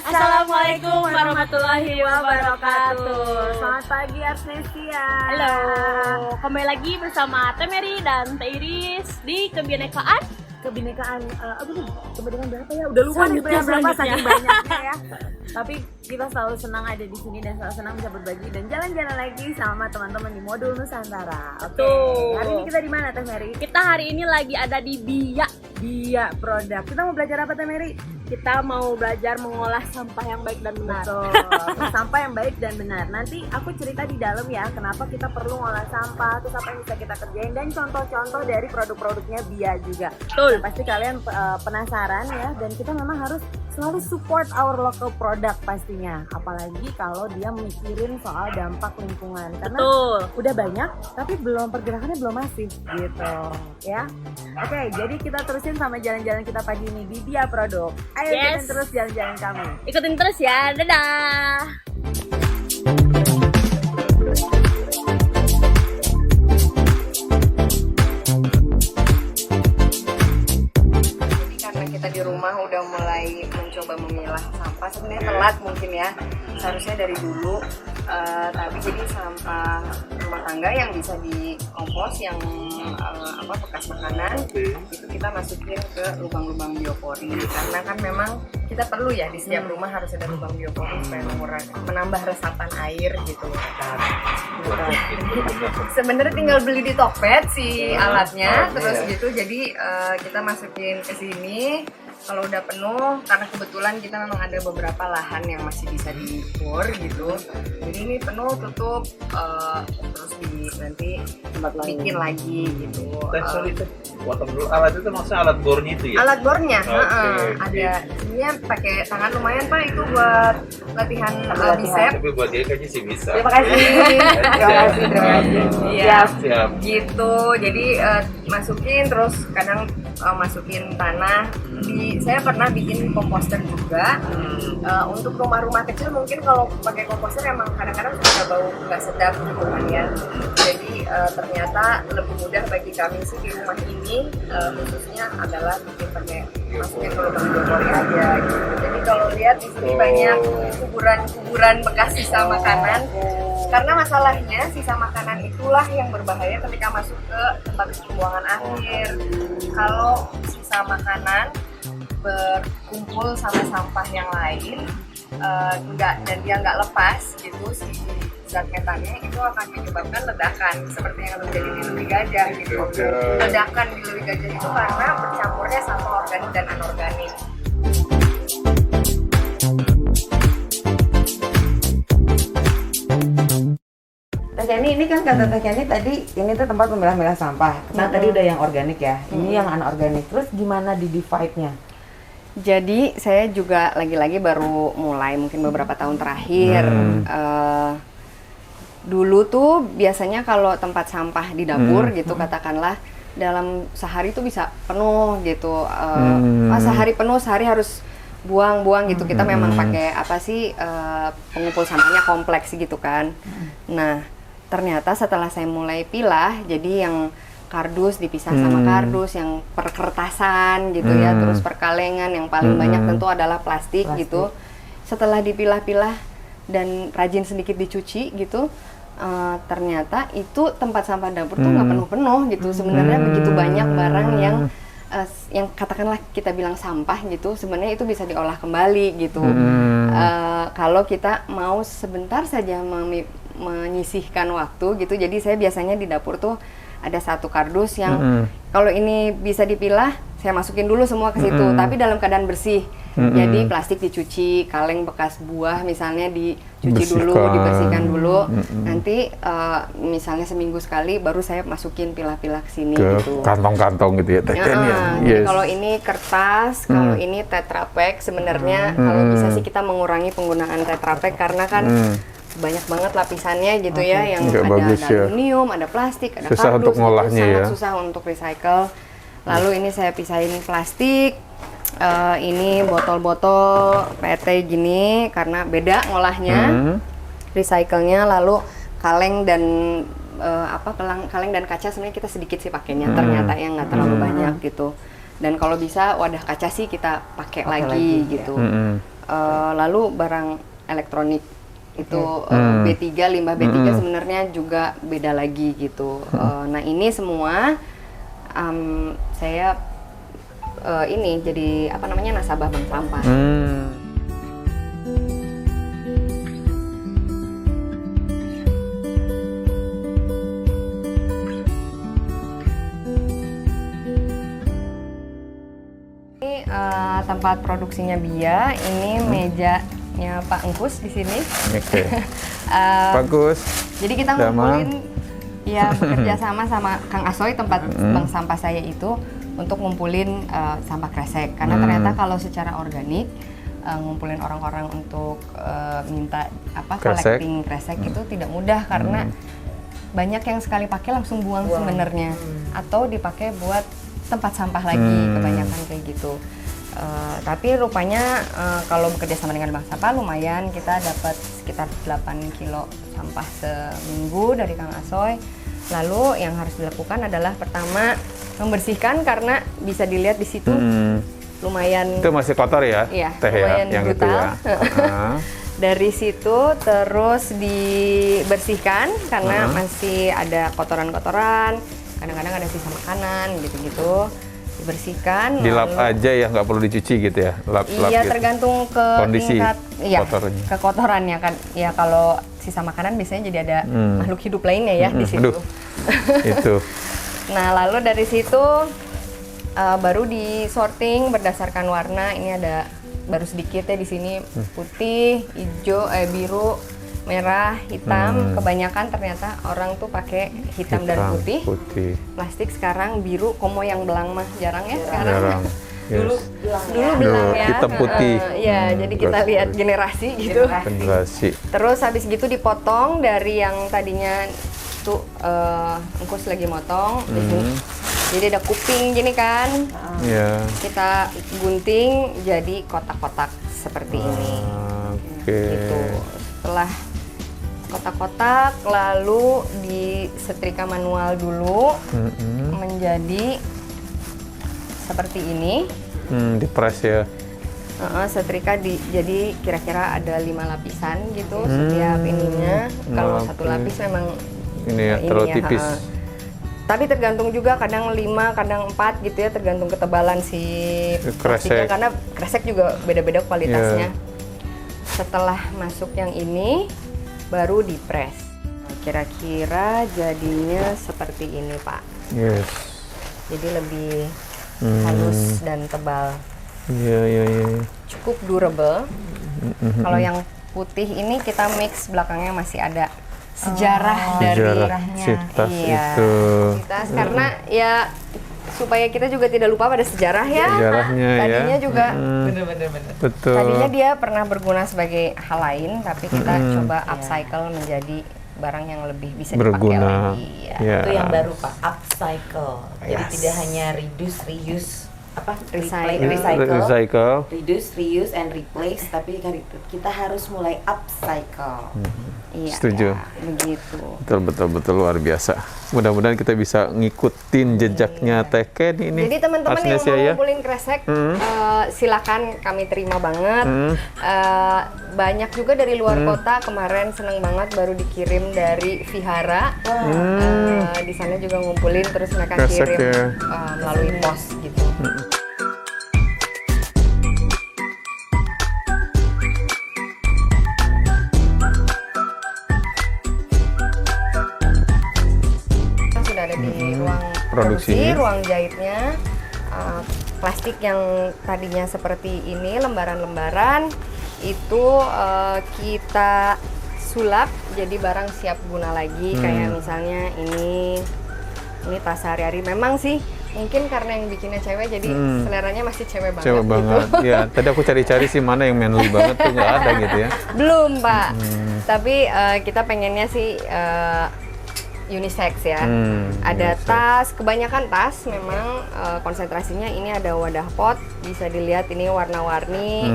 Assalamualaikum warahmatullahi wabarakatuh. Selamat pagi Arsnesia. Halo, kembali lagi bersama Teh Mary dan Teh Iris di Kebinekaan kebinekaan berapa ya? Udah lupa nih berapa Selanjutnya. saking banyaknya ya. Tapi kita selalu senang ada di sini dan selalu senang bisa berbagi dan jalan-jalan lagi sama teman-teman di Modul Nusantara. Oke. Betul. Hari ini kita di mana Teh Mary? Kita hari ini lagi ada di Biak. Dia produk. Kita mau belajar apa Teh Mary? Kita mau belajar mengolah sampah yang baik dan benar. Betul. Sampah yang baik dan benar. Nanti aku cerita di dalam ya kenapa kita perlu ngolah sampah, terus apa yang bisa kita kerjain dan contoh-contoh dari produk-produknya Bia juga. Betul. Nah, pasti kalian penasaran ya, dan kita memang harus selalu support our local product pastinya. Apalagi kalau dia mikirin soal dampak lingkungan. Karena Betul. udah banyak tapi pergerakannya belum masif gitu ya. Oke, jadi kita terusin sama jalan-jalan kita pagi ini di Bia Produk. Ayo ikutin terus jalan-jalan kami. Ikutin terus ya. Dadah. Karena kita di rumah udah mulai mencoba memilah sampah, sebenarnya telat mungkin ya, seharusnya dari dulu. Tapi jadi sampah rumah tangga yang bisa dikompos, yang bekas makanan, itu kita masukin ke lubang-lubang biopori. Karena kan memang kita perlu ya di setiap rumah harus ada lubang biopori supaya menambah resapan air gitu. Sebenarnya tinggal beli di Tokped si alatnya, terus gitu. Jadi kita masukin ke sini. Kalau udah penuh, karena kebetulan kita memang ada beberapa lahan yang masih bisa dikur gitu. Jadi ini penuh, tutup, terus nanti bikin lagi gitu. Sorry itu potong dulu. Alat itu maksudnya alat bornya itu ya? Alat bornya, Oke. ada. Ini pakai tangan lumayan Pak, itu buat latihan bicep. Tapi buat dia kayaknya sih bisa. Terima kasih. Terima kasih. Iya. Siap. Gitu. Jadi masukin, terus kadang masukin tanah. Saya pernah bikin komposter juga. Untuk rumah-rumah kecil mungkin kalau pakai komposter emang kadang-kadang suka bau nggak sedap gitu kan ya. Jadi ternyata lebih mudah bagi kami sih di rumah ini, khususnya adalah bikin pakai masukin ke lubang biopori aja gitu. Jadi kalau lihat di sini banyak kuburan bekas sisa makanan. Karena masalahnya sisa makanan itulah yang berbahaya ketika masuk ke tempat pembuangan akhir. Kalau sisa makanan berkumpul sama sampah yang lain, dan dia nggak lepas gitu si zat metannya, itu akan menyebabkan ledakan seperti yang terjadi di Leuwih Gajah gitu. Ledakan di Leuwih Gajah itu karena bercampurnya sampah organik dan anorganik. Teh Kenny, ini kan kata Teh Kenny tadi ini tuh tempat memilah-milah sampah. Nah tadi udah yang organik ya, ini yang anorganik. Terus gimana di divide-nya? Jadi saya juga lagi-lagi baru mulai mungkin beberapa tahun terakhir. Dulu tuh biasanya kalau tempat sampah di dapur gitu katakanlah dalam sehari tuh bisa penuh gitu. Sehari penuh, sehari harus buang-buang gitu. Kita memang pakai pengumpul sampahnya kompleks gitu kan. Nah ternyata setelah saya mulai pilah, jadi yang kardus dipisah sama kardus, yang perkertasan gitu ya, terus perkalengan, yang paling banyak tentu adalah plastik gitu. Setelah dipilah-pilah dan rajin sedikit dicuci gitu, ternyata itu tempat sampah dapur tuh nggak penuh-penuh gitu. Sebenarnya begitu banyak barang yang katakanlah kita bilang sampah gitu, sebenarnya itu bisa diolah kembali gitu. Kalau kita mau sebentar saja menyisihkan waktu gitu. Jadi saya biasanya di dapur tuh ada satu kardus yang kalau ini bisa dipilah, saya masukin dulu semua ke situ, tapi dalam keadaan bersih. Jadi plastik dicuci, kaleng bekas buah misalnya dicuci dulu, dibersihkan dulu. Nanti misalnya seminggu sekali baru saya masukin pilah-pilah ke sini gitu. Kantong-kantong gitu ya, Teh Kenny ya. Jadi kalau ini kertas, kalau ini Tetra Pak, sebenarnya kalau bisa sih kita mengurangi penggunaan Tetra Pak karena kan banyak banget lapisannya gitu ya, yang Nggak ada bagus ya. aluminium, ada plastik, ada Susah kardus, untuk ngolahnya sangat ya. susah untuk recycle. Lalu ini saya pisahin plastik, ini botol-botol PET gini karena beda ngolahnya, recycle-nya. Lalu kaleng dan kaleng dan kaca sebenarnya kita sedikit sih pakainya, ternyata yang nggak terlalu banyak gitu. Dan kalau bisa wadah kaca sih kita pakai lagi gitu. Lalu barang elektronik itu B3, limbah B3 sebenarnya juga beda lagi gitu. Nah ini semua saya ini jadi nasabah bank sampah. Tempat produksinya Bia, ini mejanya Pak Engkus di sini. Oke. Bagus. Jadi kita ngumpulin, ya bekerja sama Kang Asoy tempat bank sampah saya itu untuk ngumpulin sampah kresek. Karena ternyata kalau secara organik ngumpulin orang-orang untuk minta collecting kresek itu tidak mudah karena banyak yang sekali pakai langsung buang sebenarnya, atau dipakai buat tempat sampah lagi kebanyakan kayak gitu. Tapi rupanya kalau bekerja sama dengan bank sampah lumayan, kita dapat sekitar 8 kilo sampah seminggu dari Kang Asoy. Lalu yang harus dilakukan adalah pertama membersihkan, karena bisa dilihat di situ lumayan itu masih kotor ya, iya, teh lumayan ya, yang itu brutal. ya. Dari situ terus dibersihkan karena masih ada kotoran-kotoran, kadang-kadang ada sisa makanan gitu-gitu. Dibersihkan, Dilap aja ya, nggak perlu dicuci gitu ya, lap iya gitu. tergantung ke Kondisi tingkat kotornya. kekotorannya kan. Ya kalau sisa makanan biasanya jadi ada makhluk hidup lainnya ya di situ. Aduh, itu. Nah lalu dari situ baru di sorting berdasarkan warna. Ini ada baru sedikit ya di sini, putih, hijau, biru, merah, hitam. Kebanyakan ternyata orang tuh pakai hitam dan putih. Plastik sekarang biru, komo yang belang mah jarang ya sekarang. Jarang. Dulu belang ya. Hitam putih. Ya, jadi kita lihat generasi gitu. Generasi. Terus habis gitu dipotong dari yang tadinya tuh Engkus lagi motong di sini. Jadi ada kuping gini kan. Iya. Kita gunting jadi kotak-kotak seperti ini. Oke. Gitu. Setelah kotak-kotak lalu disetrika manual dulu menjadi seperti ini. Dipres ya. Setrika jadi kira-kira ada 5 lapisan gitu setiap ininya. Kalau satu lapis memang ini ya terlalu tipis. Tapi tergantung juga, kadang 5, kadang 4 gitu ya, tergantung ketebalan si plastiknya, karena kresek juga beda-beda kualitasnya. Setelah masuk yang ini baru dipres. Kira-kira jadinya seperti ini Pak. Yes. Jadi lebih halus dan tebal. Iya. Cukup durable. Kalau yang putih ini kita mix, belakangnya masih ada sejarah dari si tas itu. Tas, karena ya supaya kita juga tidak lupa pada sejarah ya. Sejarahnya tadinya ya. juga Betul. tadinya dia pernah berguna sebagai hal lain, tapi kita coba upcycle menjadi barang yang lebih bisa dipakai lagi ya. Itu yang baru Pak, upcycle. Jadi tidak hanya reduce, reuse, recycle, reduce, reuse, and replace, tapi kita harus mulai upcycle. Iya, setuju. Begitu. Betul luar biasa. Mudah-mudahan kita bisa ngikutin jejaknya Teh Ken ini. Jadi teman-teman yang mau ya. ngumpulin kresek, silakan, kami terima banget. Banyak juga dari luar kota, kemarin seneng banget baru dikirim dari Vihara. Di sana juga ngumpulin, terus mereka kresek kirim ya. melalui pos gitu. Sudah ada di ruang produksi, ruang jahitnya. Plastik yang tadinya seperti ini, lembaran-lembaran, itu kita sulap jadi barang siap guna lagi. Kayak misalnya ini tas sehari-hari. Memang sih mungkin karena yang bikinnya cewek, jadi seleranya masih cewek banget. Cewek banget. Ya, tadi aku cari-cari sih mana yang manly banget tuh, nggak ada gitu ya. Belum Pak. Tapi kita pengennya sih unisex ya. Ada unisex. Tas, kebanyakan tas memang konsentrasinya ini ada wadah pot, bisa dilihat ini warna-warni.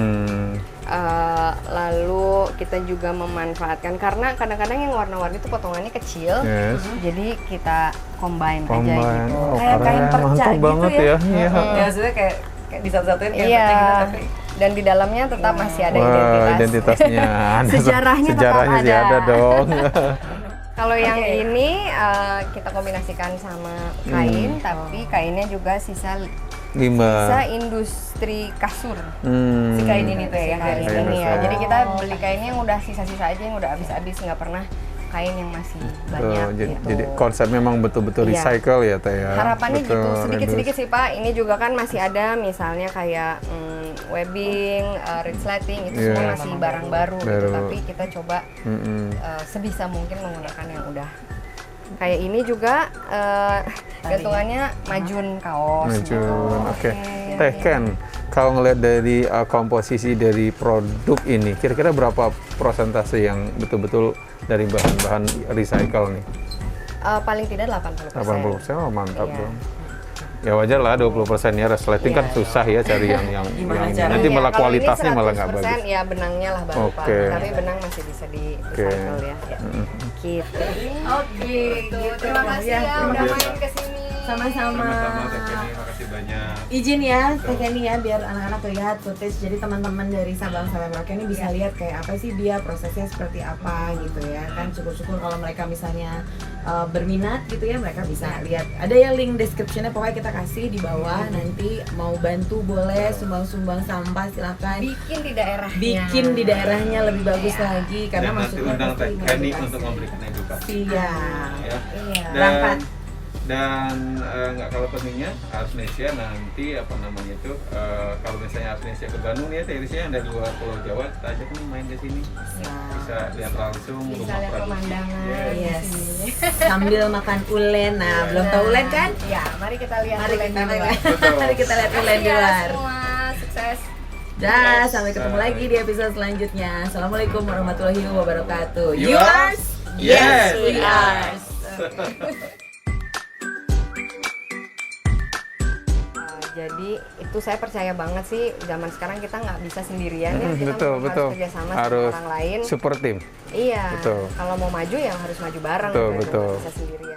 Lalu kita juga memanfaatkan karena kadang-kadang yang warna-warni itu potongannya kecil, Yes. jadi kita combine aja Combine. gitu. Oh, Kayak kain keren. perca Mantap gitu banget ya. ya. Iya. Ya maksudnya kayak disatu-satuin kayak Iya. perca gitu tapi Dan di dalamnya tetap masih ada Wah, identitas. identitasnya. Sejarahnya tetap Sejarahnya sih ada. ada dong. Kalau yang Oke. ini kita kombinasikan sama kain, tapi kainnya juga sisa Gimana? industri kasur. Hmm. si kain ini tuh ya Kain kain ini ya. besar. Jadi kita beli kainnya yang udah sisa-sisa aja, yang udah habis-habis, nggak pernah kain yang masih Tuh, banyak jadi, gitu. jadi konsep memang betul-betul Iya. recycle ya Teh ya. Harapannya Betul, gitu, sedikit-sedikit reduce. sih Pak. Ini juga kan masih ada misalnya kayak webbing, resleting, itu Iya. semua masih barang baru gitu. Baru. Tapi kita coba Mm-mm. sebisa mungkin menggunakan yang udah. Kayak ini juga gantungannya majun kaos. Maju. gitu. Oke. Teh Ken, kalau ngelihat dari komposisi dari produk ini, kira-kira berapa persentase yang betul-betul dari bahan-bahan recycle nih? Paling tidak 80%. 80%, oh mantap Iya. dong. Ya wajar lah 20% ya, resleting kan Iya. susah ya cari yang Gimana yang caranya? nanti Iya, malah kalau ini kualitasnya malah nggak 100% bagus. ya benangnya lah baru Pak. Oke. Tapi benang masih bisa di recycle ya. Gitu. oke gitu. Terima kasih ya udah main ke sini. Sama-sama. Makasih banyak. Izin ya, Teh Kenny ya, biar anak-anak lihat footage. Jadi teman-teman dari Sabang sampai Merauke ini bisa lihat kayak apa sih dia, prosesnya seperti apa gitu ya. Kan syukur-syukur kalau mereka misalnya berminat gitu ya, mereka bisa lihat. Ada ya link descriptionnya, pokoknya kita kasih di bawah. Nanti mau bantu boleh, sumbang-sumbang sampah silakan. Bikin di daerahnya. Bikin di daerahnya lebih bagus lagi karena Dan nanti maksudnya undang pasti Teh Kenny mengedukasi. untuk memberikan edukasi. Iya. Ya. Iya. Berangkat. Dan nggak kalah pentingnya Arsnesia nanti apa namanya itu kalau misalnya Arsnesia ke Bandung ya Terisnya yang dari luar Pulau Jawa kita ajak nih main ke sini bisa lihat langsung Bisa rumah lihat produksi. pemandangan. Yes. di sini. Sambil makan ulen. Nah, belum tahu ulen kan? Ya, mari kita lihat Mari ulen kita di luar. lihat. Betul. Mari kita lihat ulen di Makasih ya luar. semua, sukses. Dah, sampai ketemu lagi di episode selanjutnya. Assalamualaikum warahmatullahi wabarakatuh. Yours? Yes, we are. Jadi itu saya percaya banget sih zaman sekarang kita nggak bisa sendirian ya, kita Betul, memang betul. harus kerjasama sama Harus orang lain. super team. Iya. Betul. Kalau mau maju ya harus maju bareng. Betul, gitu, betul. nggak bisa sendirian.